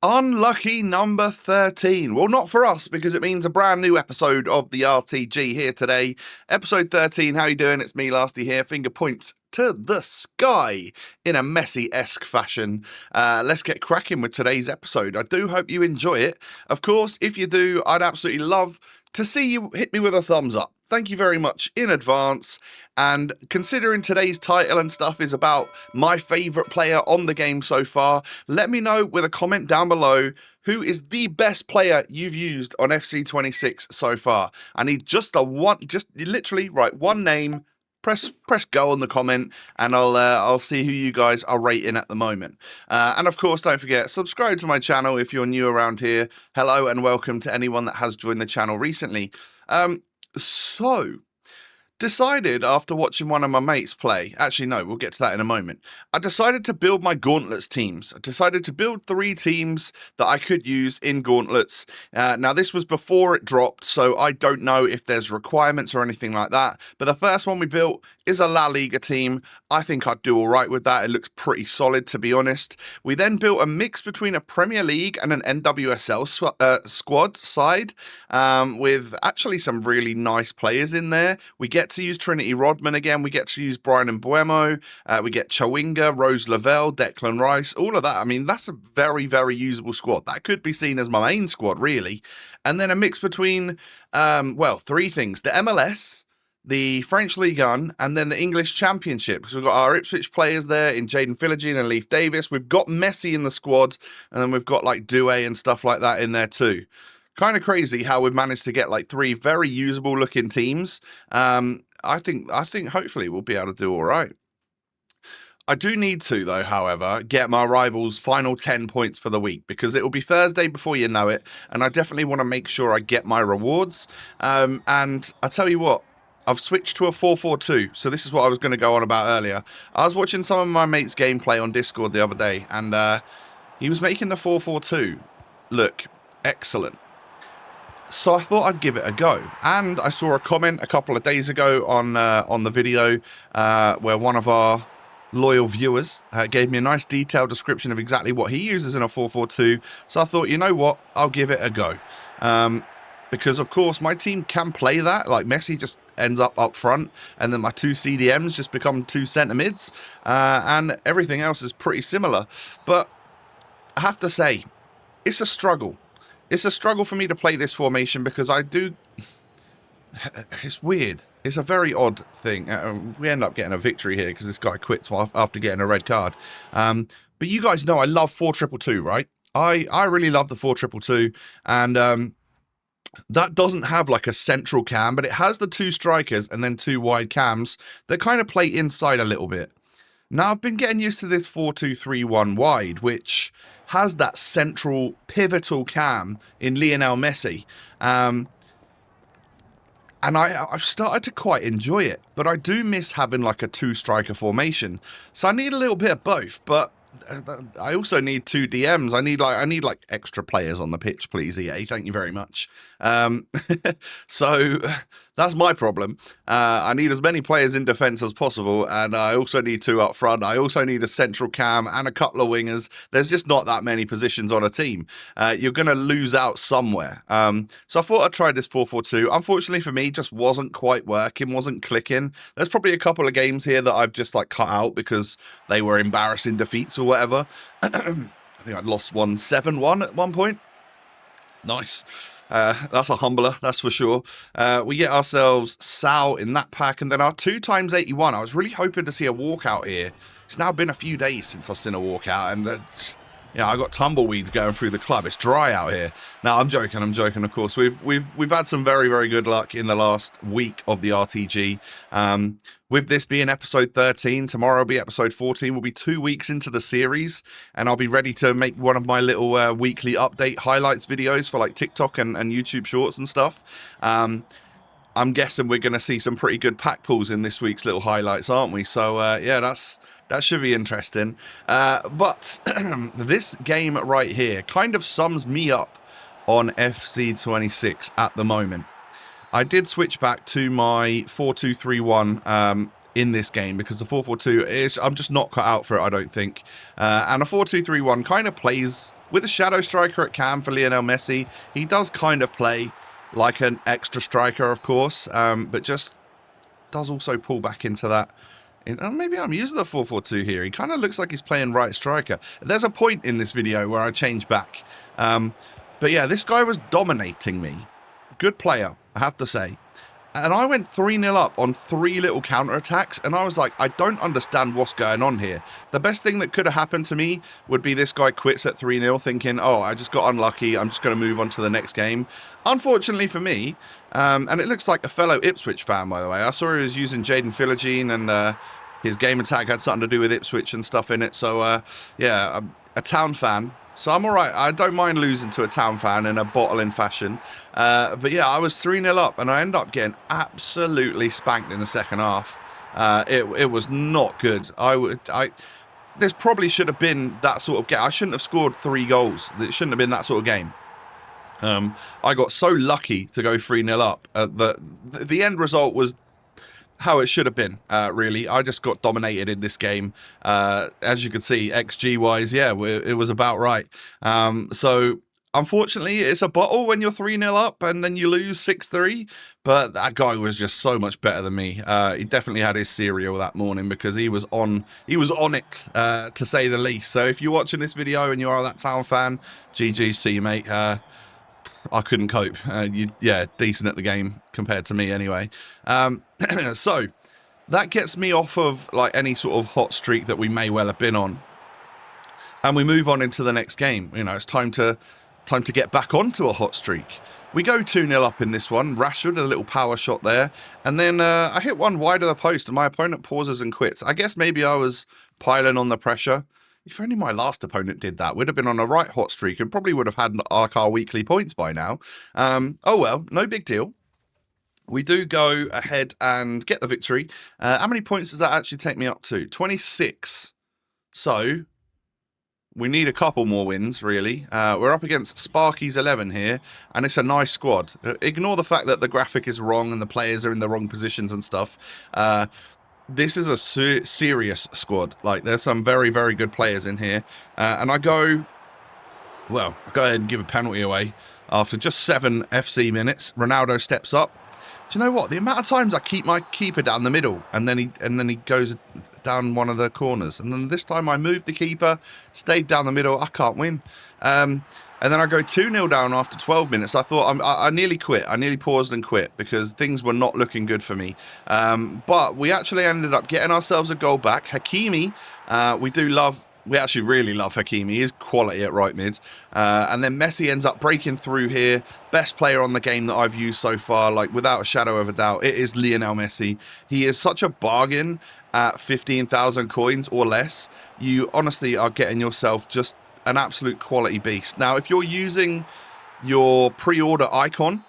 Unlucky number 13. Well, not for us, because it means a brand new episode of the RTG here today. Episode 13, how you doing? It's me, Lasty here. Finger points to the sky in a Messi-esque fashion. Let's get cracking with today's episode. I do hope you enjoy it. Of course, if you do, I'd absolutely love to see you hit me with a thumbs up. Thank you very much in advance. And considering today's title and stuff is about my favourite player on the game so far, let me know with a comment down below who is the best player you've used on FC26 so far. I need just literally write one name, press go on the comment, and I'll see who you guys are rating at the moment. And of course, don't forget, subscribe to my channel if you're new around here. Hello and welcome to anyone that has joined the channel recently. So, decided after watching one of my mates play, actually no, we'll get to that in a moment, I decided to build my Gauntlets teams. I decided to build 3 teams that I could use in Gauntlets. Now this was before it dropped, so I don't know if there's requirements or anything like that, but the first one we built is a La Liga team. I think I'd do alright with that. It looks pretty solid, to be honest. We then built a mix between a Premier League and an NWSL squad side, with actually some really nice players in there. We get to use Trinity Rodman again. We get to use Brian Mbuemo. We get Chawinga, Rose Lavelle, Declan Rice, all of that. I mean, that's a very, very usable squad. That could be seen as my main squad, really. And then a mix between, well, 3 things. The MLS, the French Ligue 1, and then the English Championship, because we've got our Ipswich players there in Jaden Philogene and Leif Davis. We've got Messi in the squad, and then we've got like Doué and stuff like that in there too. Kind of crazy how we've managed to get like 3 very usable looking teams. I think hopefully we'll be able to do all right. I do need to, though, however, get my rivals' final 10 points for the week, because it will be Thursday before you know it, and I definitely want to make sure I get my rewards. And I tell you what, I've switched to a 4-4-2, so this is what I was going to go on about earlier. I was watching some of my mates' gameplay on Discord the other day, and he was making the 4-4-2 look excellent. So I thought I'd give it a go, and I saw a comment a couple of days ago on the video where one of our loyal viewers gave me a nice detailed description of exactly what he uses in a 4-4-2. So I thought, you know what, I'll give it a go, because of course my team can play that. Like Messi just ends up front, and then my 2 CDMs just become 2 centre mids, and everything else is pretty similar. But I have to say, it's a struggle. It's a struggle for me to play this formation, because I do... It's weird. It's a very odd thing. We end up getting a victory here because this guy quits after getting a red card. But you guys know I love 4-2-2, right? I really love the 4-2-2, and that doesn't have like a central cam, but it has the 2 strikers and then 2 wide cams that kind of play inside a little bit. Now, I've been getting used to this 4-2-3-1 wide, which has that central pivotal cam in Lionel Messi. And I've started to quite enjoy it, but I do miss having like a 2-striker formation. So I need a little bit of both, but I also need 2 DMs. I need like extra players on the pitch, please, EA. Thank you very much. So that's my problem. I need as many players in defence as possible, and I also need 2 up front. I also need a central cam and a couple of wingers. There's just not that many positions on a team. You're going to lose out somewhere. So I thought I'd try this 4-4-2. Unfortunately for me, it just wasn't quite working, wasn't clicking. There's probably a couple of games here that I've just like cut out because they were embarrassing defeats or whatever. I think I'd lost 7-1 at one point. Nice. That's a humbler, that's for sure. We get ourselves Sal in that pack, and then our 2x81. I was really hoping to see a walkout here. It's now been a few days since I've seen a walkout, and yeah, I got tumbleweeds going through the club. It's dry out here. No, I'm joking. Of course. We've had some very, very good luck in the last week of the RTG. With this being episode 13, tomorrow will be episode 14. We'll be 2 weeks into the series, and I'll be ready to make one of my little weekly update highlights videos for like TikTok and YouTube Shorts and stuff. I'm guessing we're going to see some pretty good pack pulls in this week's little highlights, aren't we? So yeah, that should be interesting. But this game right here kind of sums me up on FC26 at the moment. I did switch back to my 4-2-3-1 in this game because the 4-4-2 is, I'm just not cut out for it, I don't think. And a 4-2-3-1 kind of plays with a shadow striker at cam for Lionel Messi, he does kind of play like an extra striker, of course, but just does also pull back into that. Maybe I'm using the 4-4-2 here. He kind of looks like he's playing right striker. There's a point in this video where I change back. But yeah, this guy was dominating me. Good player, I have to say. And I went 3-0 up on 3 little counter-attacks, and I was like, I don't understand what's going on here. The best thing that could have happened to me would be this guy quits at 3-0 thinking, oh, I just got unlucky, I'm just going to move on to the next game. Unfortunately for me, and it looks like a fellow Ipswich fan, by the way. I saw he was using Jaden Philogene, and his game attack had something to do with Ipswich and stuff in it. So, yeah, I'm a Town fan. So I'm all right. I don't mind losing to a Town fan in a bottling fashion. But yeah, I was 3-0 up, and I ended up getting absolutely spanked in the second half. It was not good. This probably should have been that sort of game. I shouldn't have scored 3 goals. It shouldn't have been that sort of game. I got so lucky to go 3-0 up. The end result was how it should have been, really. I just got dominated in this game. As you can see, XG-wise, yeah, it was about right. So, unfortunately, it's a bottle when you're 3-0 up and then you lose 6-3. But that guy was just so much better than me. He definitely had his cereal that morning because he was on it, to say the least. So, if you're watching this video and you are that Town fan, GG's to you, mate. I couldn't cope. Yeah, decent at the game compared to me anyway. So that gets me off of like any sort of hot streak that we may well have been on, and we move on into the next game. You know, it's time to get back onto a hot streak. We go 2-0 up in this one. Rashford, a little power shot there, and then I hit one wide of the post, and my opponent pauses and quits. I guess maybe I was piling on the pressure. If only my last opponent did that, we'd have been on a right hot streak and probably would have had like our weekly points by now. Oh well, no big deal. We do go ahead and get the victory. How many points does that actually take me up to? 26. So we need a couple more wins, really. We're up against Sparky's 11 here, and it's a nice squad. Ignore the fact that the graphic is wrong and the players are in the wrong positions and stuff. This is a serious squad. Like, there's some very, very good players in here. And I go ahead and give a penalty away. After just 7 FC minutes, Ronaldo steps up. Do you know what? The amount of times I keep my keeper down the middle, and then he goes down one of the corners. And then this time I moved the keeper, stayed down the middle. I can't win. And then I go 2-0 down after 12 minutes. I thought I nearly quit. I nearly paused and quit because things were not looking good for me. But we actually ended up getting ourselves a goal back. Hakimi, we actually really love Hakimi. He's quality at right mid. And then Messi ends up breaking through here. Best player on the game that I've used so far, like without a shadow of a doubt. It is Lionel Messi. He is such a bargain at 15,000 coins or less. You honestly are getting yourself just an absolute quality beast. Now, if you're using your pre-order icon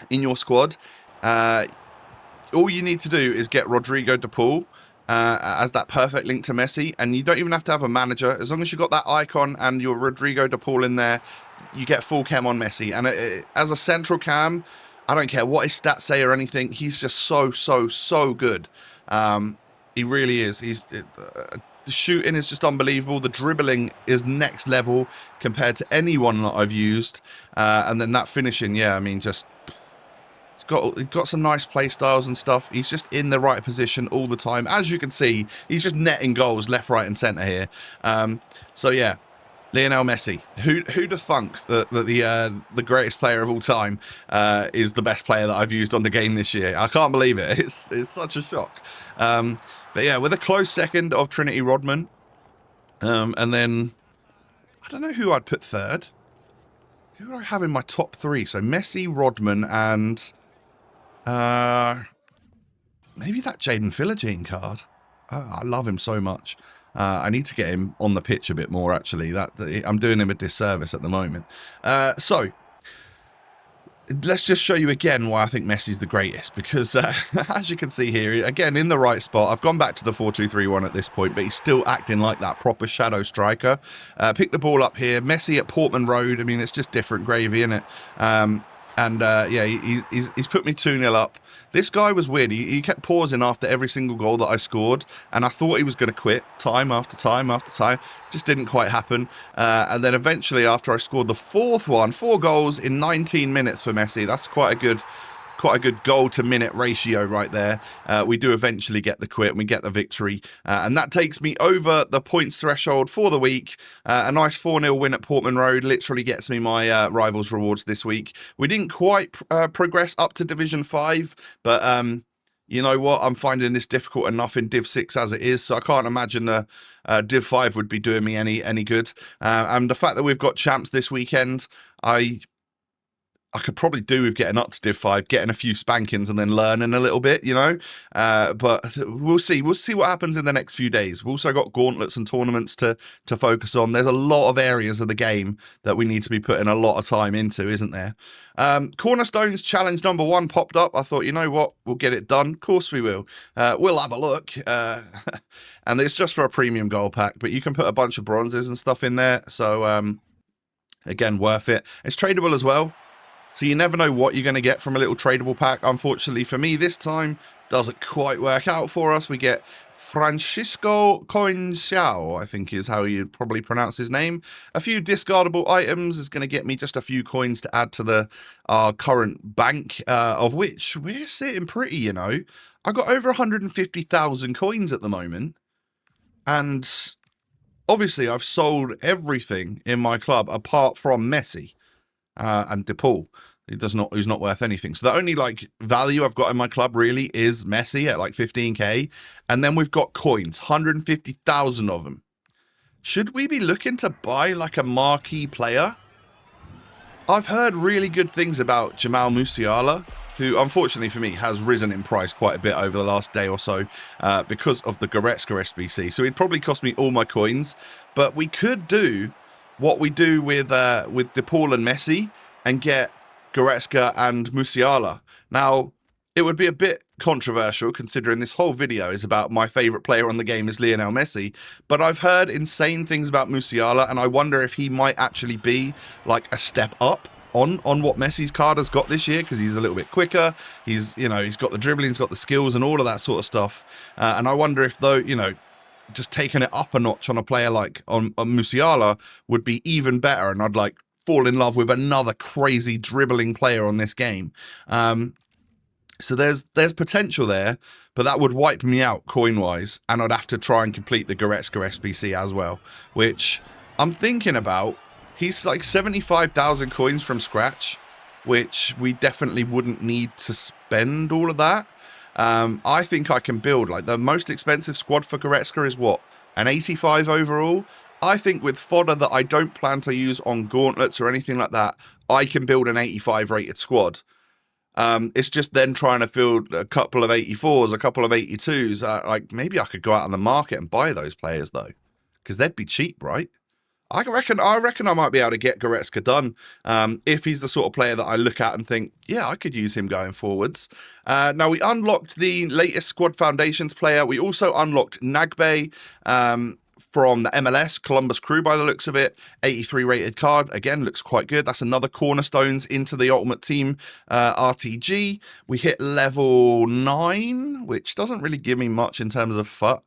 in your squad, all you need to do is get Rodrigo de Paul as that perfect link to Messi, and you don't even have to have a manager. As long as you've got that icon and your Rodrigo de Paul in there, you get full chem on Messi. And as a central cam, I don't care what his stats say or anything, he's just so good. He really is. The shooting is just unbelievable. The dribbling is next level compared to anyone that I've used. And then that finishing, yeah, I mean, just he's got some nice play styles and stuff. He's just in the right position all the time. As you can see, he's just netting goals left, right, and centre here. So yeah, Lionel Messi. Who'd have thunk that the greatest player of all time is the best player that I've used on the game this year? I can't believe it. It's such a shock. But yeah, with a close second of Trinity Rodman. And then, I don't know who I'd put third. Who would I have in my top 3? So Messi, Rodman, and maybe that Jaden Philogene card. I love him so much. I need to get him on the pitch a bit more, actually. I'm doing him a disservice at the moment. So let's just show you again why I think Messi's the greatest, because as you can see here, again, in the right spot. I've gone back to the 4-2-3-1 at this point, but he's still acting like that proper shadow striker. Pick the ball up here. Messi at Portman Road. I mean, it's just different gravy, isn't it? And yeah, he's put me 2-0 up. This guy was weird. He kept pausing after every single goal that I scored, and I thought he was going to quit time after time after time. Just didn't quite happen. And then eventually, after I scored the 4th one, 4 goals in 19 minutes for Messi. That's quite a good goal to minute ratio right there. We do eventually get the quit and we get the victory, and that takes me over the points threshold for the week. A nice 4-0 win at Portman Road literally gets me my rivals rewards this week. We didn't quite progress up to Division 5, but you know what, I'm finding this difficult enough in Div 6 as it is, so I can't imagine the Div 5 would be doing me any good. And the fact that we've got champs this weekend, I could probably do with getting up to Div 5, getting a few spankings and then learning a little bit, you know. But we'll see. We'll see what happens in the next few days. We've also got gauntlets and tournaments to focus on. There's a lot of areas of the game that we need to be putting a lot of time into, isn't there? Cornerstones challenge number 1 popped up. I thought, you know what? We'll get it done. Of course we will. We'll have a look. And it's just for a premium gold pack, but you can put a bunch of bronzes and stuff in there. So, again, worth it. It's tradable as well. So you never know what you're going to get from a little tradable pack. Unfortunately for me, this time doesn't quite work out for us. We get Francisco Coinxiao, I think is how you'd probably pronounce his name. A few discardable items is going to get me just a few coins to add to our current bank, of which we're sitting pretty, you know. I got over 150,000 coins at the moment. And obviously I've sold everything in my club apart from Messi. And DePaul, who's not worth anything. So the only like value I've got in my club really is Messi at like 15k, and then we've got coins, 150,000 of them. Should we be looking to buy like a marquee player? I've heard really good things about Jamal Musiala, who unfortunately for me has risen in price quite a bit over the last day or so because of the Goretzka SBC. So it'd probably cost me all my coins, but we could do what we do with DePaul and Messi and get Goretzka and Musiala. Now, it would be a bit controversial considering this whole video is about my favourite player on the game is Lionel Messi, but I've heard insane things about Musiala, and I wonder if he might actually be like a step up on what Messi's card has got this year, because he's a little bit quicker, he's got the dribbling, he's got the skills and all of that sort of stuff. And I wonder if, though, just taking it up a notch on a player like on Musiala would be even better, and I'd like fall in love with another crazy dribbling player on this game. So there's potential there, but that would wipe me out coin wise, and I'd have to try and complete the Goretzka SBC as well, which I'm thinking about. He's like 75,000 coins from scratch, which we definitely wouldn't need to spend all of that. I think I can build, like, the most expensive squad for Goretzka is what? An 85 overall? I think with fodder that I don't plan to use on gauntlets or anything like that, I can build an 85 rated squad. It's just then trying to field a couple of 84s, a couple of 82s. Like, maybe I could go out on the market and buy those players, though, because they'd be cheap, right? I reckon I might be able to get Goretzka done if he's the sort of player that I look at and think, yeah, I could use him going forwards. Now, we unlocked the latest Squad Foundations player. We also unlocked Nagbe from the MLS, Columbus Crew by the looks of it. 83 rated card. Again, looks quite good. That's another cornerstones into the Ultimate Team RTG. We hit level 9, which doesn't really give me much in terms of FUT.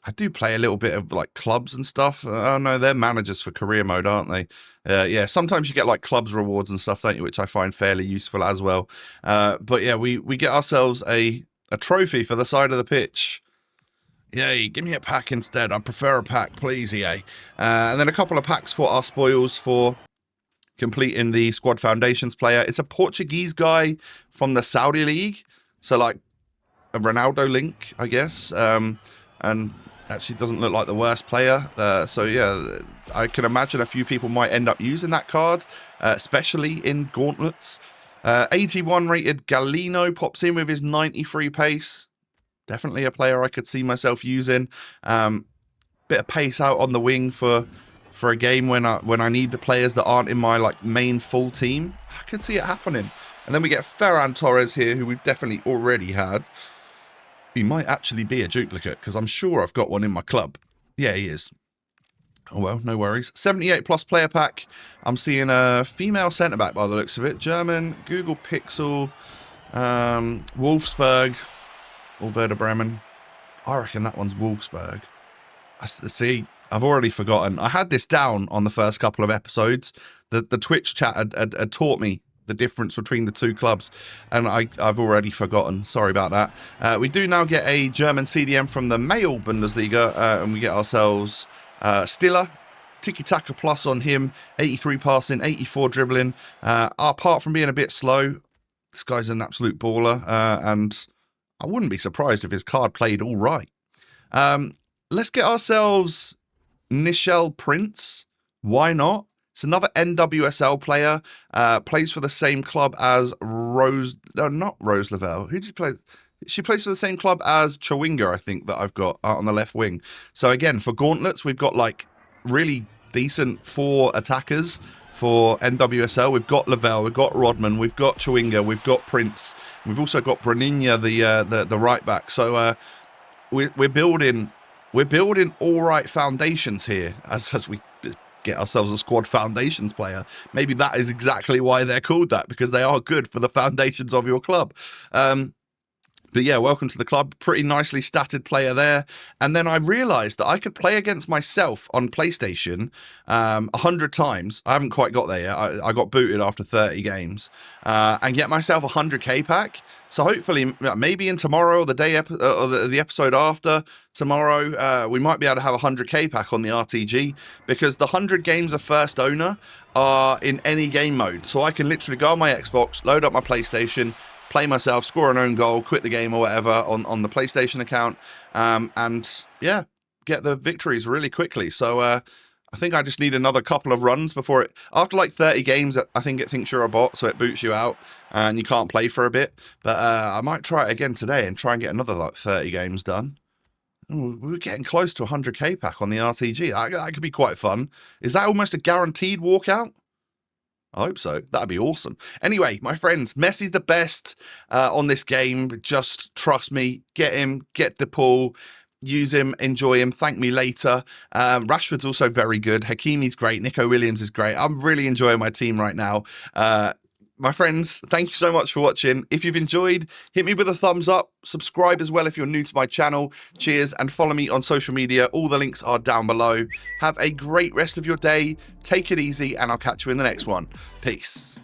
I do play a little bit of like clubs and stuff. Oh no, they're managers for career mode, aren't they? Yeah, sometimes you get like clubs rewards and stuff, don't you? Which I find fairly useful as well. But yeah, we get ourselves a trophy for the side of the pitch. Yay, give me a pack instead. I prefer a pack, please, EA. And then a couple of packs for our spoils for completing the Squad Foundations player. It's a Portuguese guy from the Saudi League. So like a Ronaldo link, I guess. And actually doesn't look like the worst player. So yeah, I can imagine a few people might end up using that card, especially in gauntlets. 81 rated Galino pops in with his 93 pace. Definitely a player I could see myself using. Bit of pace out on the wing for a game when I need the players that aren't in my like main full team. I can see it happening. And then we get Ferran Torres here, who we've definitely already had. He might actually be a duplicate, because I'm sure I've got one in my club. Yeah, he is. Oh well, no worries. 78 plus player pack. I'm seeing a female centre back by the looks of it. German, Google Pixel, Wolfsburg, or Werder Bremen. I reckon that one's Wolfsburg. See, I've already forgotten. I had this down on the first couple of episodes. The Twitch chat had taught me the difference between the two clubs, and I've already forgotten. Sorry about that. We do now get a German CDM from the male Bundesliga, and we get ourselves Stiller. Tiki-taka plus on him, 83 passing, 84 dribbling. Apart from being a bit slow, this guy's an absolute baller, and I wouldn't be surprised if his card played all right. Let's get ourselves Nichelle Prince. Why not? It's another NWSL player. Plays for the same club as not Rose Lavelle. Who did she play? She plays for the same club as Chawinga, I think, that I've got out on the left wing. So again, for gauntlets, we've got like really decent 4 attackers for NWSL. We've got Lavelle, we've got Rodman, we've got Chawinga, we've got Prince. We've also got Braninia, the right back. So we're building all right foundations here as we get ourselves a squad foundations player. Maybe that is exactly why they're called that, because they are good for the foundations of your club. But yeah, welcome to the club. Pretty nicely statted player there. And then I realized that I could play against myself on PlayStation 100 times. I haven't quite got there yet. I got booted after 30 games and get myself a 100k pack. So hopefully, maybe in tomorrow or the day or the episode after tomorrow, we might be able to have a 100k pack on the RTG, because the 100 games of first owner are in any game mode. So I can literally go on my Xbox, load up my PlayStation, play myself, score an own goal, quit the game or whatever on the PlayStation account, and yeah, get the victories really quickly. So I think I just need another couple of runs before it, after like 30 games, I think it thinks you're a bot, so it boots you out and you can't play for a bit. But I might try it again today and try and get another like 30 games done. We're getting close to a 100k pack on the RTG. That could be quite fun. Is that almost a guaranteed walkout? I hope so. That'd be awesome. Anyway, my friends, Messi's the best on this game. Just trust me. Get him. Get the pool. Use him. Enjoy him. Thank me later. Rashford's also very good. Hakimi's great. Nico Williams is great. I'm really enjoying my team right now. My friends, thank you so much for watching. If you've enjoyed, hit me with a thumbs up. Subscribe as well if you're new to my channel. Cheers, and follow me on social media. All the links are down below. Have a great rest of your day. Take it easy, and I'll catch you in the next one. Peace.